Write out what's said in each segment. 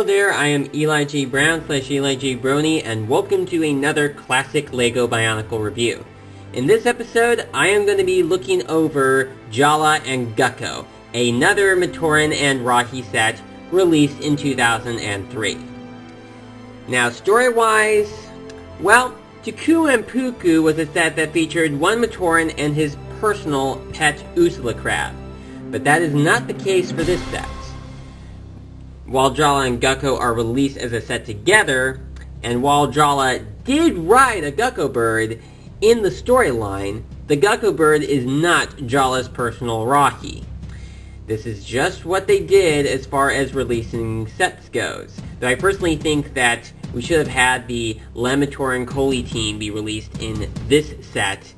there, I am Eli G. Brown / Eli G. Brony, and welcome to another classic LEGO Bionicle review. In this episode, I am going to be looking over Jaller and Gukko, another Matoran and Rahi set released in 2003. Now, story-wise, well, Tuku and Puku was a set that featured one Matoran and his personal pet Ursula crab, but that is not the case for this set. While Jaller and Gukko are released as a set together, and while Jaller did ride a Gukko bird in the storyline, the Gukko bird is not Jaller's personal Rahi. This is just what they did as far as releasing sets goes. Though I personally think that we should have had the Matoran Koli team be released in this set,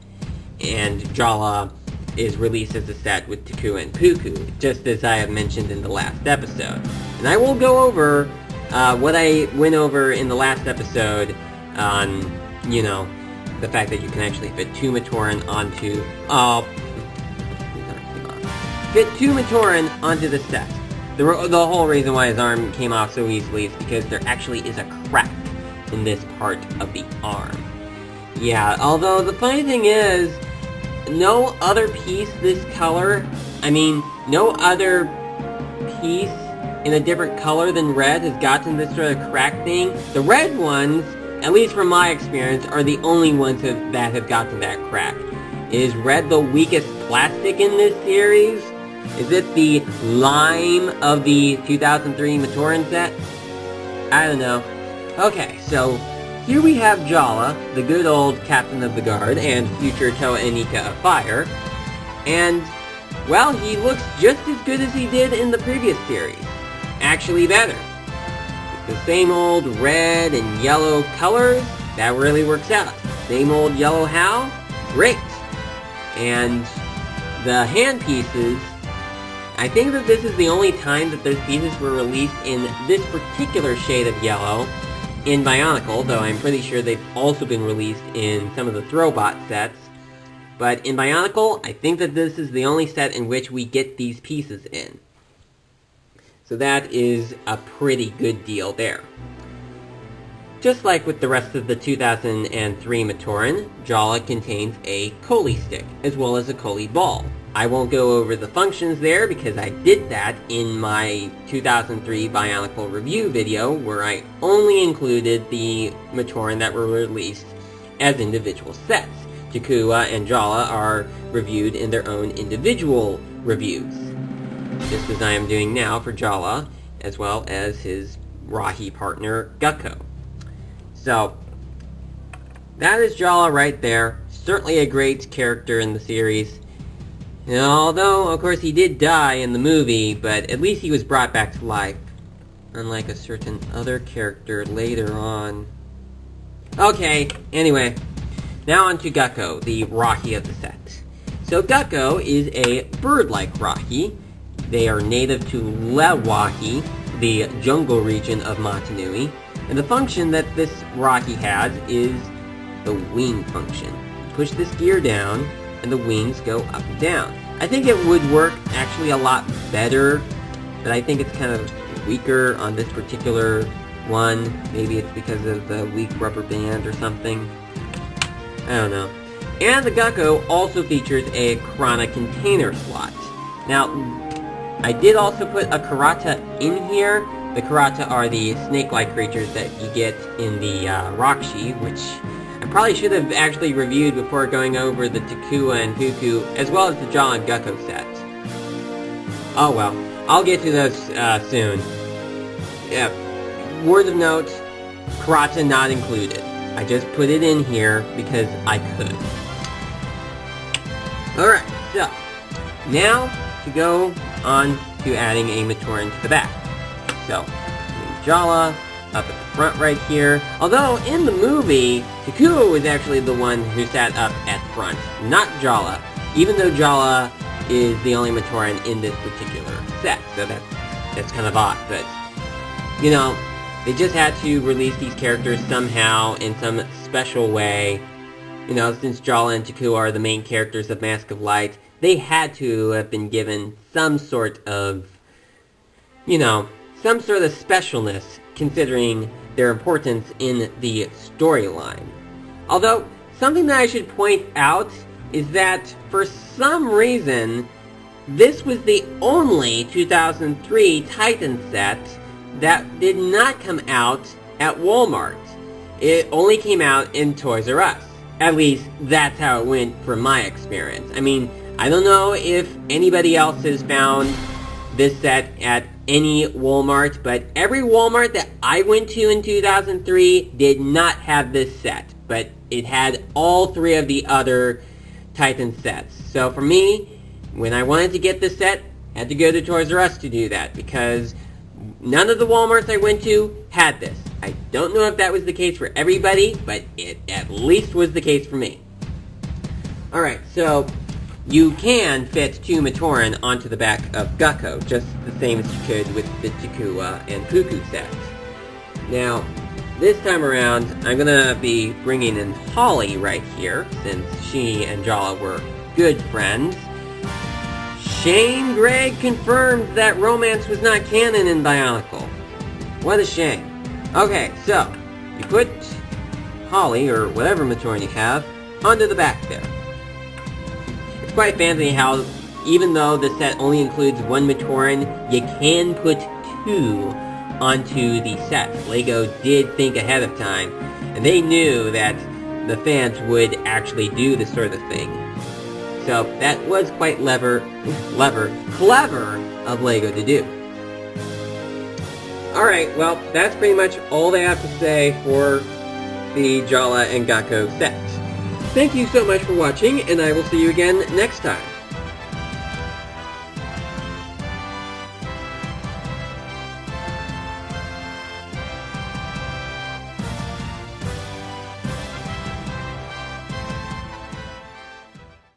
and Jaller is released as a set with Tuku and Puku, just as I have mentioned in the last episode. And I will go over what I went over in the last episode on, the fact that you can actually fit two Matoran onto, the set. The whole reason why his arm came off so easily is because there actually is a crack in this part of the arm. Yeah, although the funny thing is, no other piece this color, no other piece in a different color than red has gotten this sort of crack thing. The red ones, at least from my experience, are the only ones that have gotten that crack. Is red the weakest plastic in this series? Is it the lime of the 2003 Matoran set? I don't know. Okay, so here we have Jaller, the good old captain of the guard and future Toa and Nika of fire, and, well, he looks just as good as he did in the previous series. Actually better. The same old red and yellow colors, that really works out. Same old yellow how? Great. And the hand pieces, I think that this is the only time that those pieces were released in this particular shade of yellow in Bionicle, though I'm pretty sure they've also been released in some of the Throwbot sets. But in Bionicle, I think that this is the only set in which we get these pieces in. So that is a pretty good deal there. Just like with the rest of the 2003 Matoran, Jaller contains a Koli stick, as well as a Koli ball. I won't go over the functions there because I did that in my 2003 Bionicle review video, where I only included the Matoran that were released as individual sets. Tuku and Jaller are reviewed in their own individual reviews, just as I am doing now for Jaller, as well as his Rahi partner, Gukko. So, that is Jaller right there. Certainly a great character in the series. Although, of course, he did die in the movie, but at least he was brought back to life, unlike a certain other character later on. Okay, anyway, now on to Gukko, the Rahi of the set. So Gukko is a bird-like Rahi. They are native to Lewahi, the jungle region of Motunui, and the function that this Rahi has is the wing function. Push this gear down, and the wings go up and down. I think it would work actually a lot better, but I think it's kind of weaker on this particular one. Maybe it's because of the weak rubber band or something. I don't know. And the Gukko also features a Karana container slot. Now, I did also put a Karata in here. The Karata are the snake-like creatures that you get in the Rakshi, which I probably should have actually reviewed before going over the Tuku and Puku, as well as the Jaller and Gukko set. Oh well, I'll get to those soon. Yeah, word of note, Karata not included. I just put it in here because I could. Alright, so, now to go on to adding a Matoran to the back. So, Jaller up at the front right here. Although, in the movie, Tuku was actually the one who sat up at front, not Jaller, even though Jaller is the only Matoran in this particular set, so that's kind of odd, but, they just had to release these characters somehow in some special way. Since Jaller and Tuku are the main characters of Mask of Light, they had to have been given some sort of, some sort of specialness considering their importance in the storyline. Although, something that I should point out is that for some reason, this was the only 2003 Titan set that did not come out at Walmart. It only came out in Toys R Us. At least, that's how it went from my experience. I mean, I don't know if anybody else has found this set at any Walmart, but every Walmart that I went to in 2003 did not have this set, but it had all three of the other Titan sets. So for me, when I wanted to get this set, I had to go to Toys R Us to do that, because none of the Walmarts I went to had this. I don't know if that was the case for everybody, but it at least was the case for me. Alright, so you can fit 2 Matoran onto the back of Gukko, just the same as you could with the Takua and Cuckoo sets. Now, this time around, I'm gonna be bringing in Holly right here, since she and Jaller were good friends. Shane Gregg confirmed that romance was not canon in Bionicle. What a shame. Okay, so, you put Holly, or whatever Matoran you have, onto the back there. It's quite fancy how, even though the set only includes 1 Matoran, you can put 2 onto the set. LEGO did think ahead of time, and they knew that the fans would actually do this sort of thing. So that was quite clever of LEGO to do. Alright, well, that's pretty much all they have to say for the Jaller and Gukko set. Thank you so much for watching, and I will see you again next time.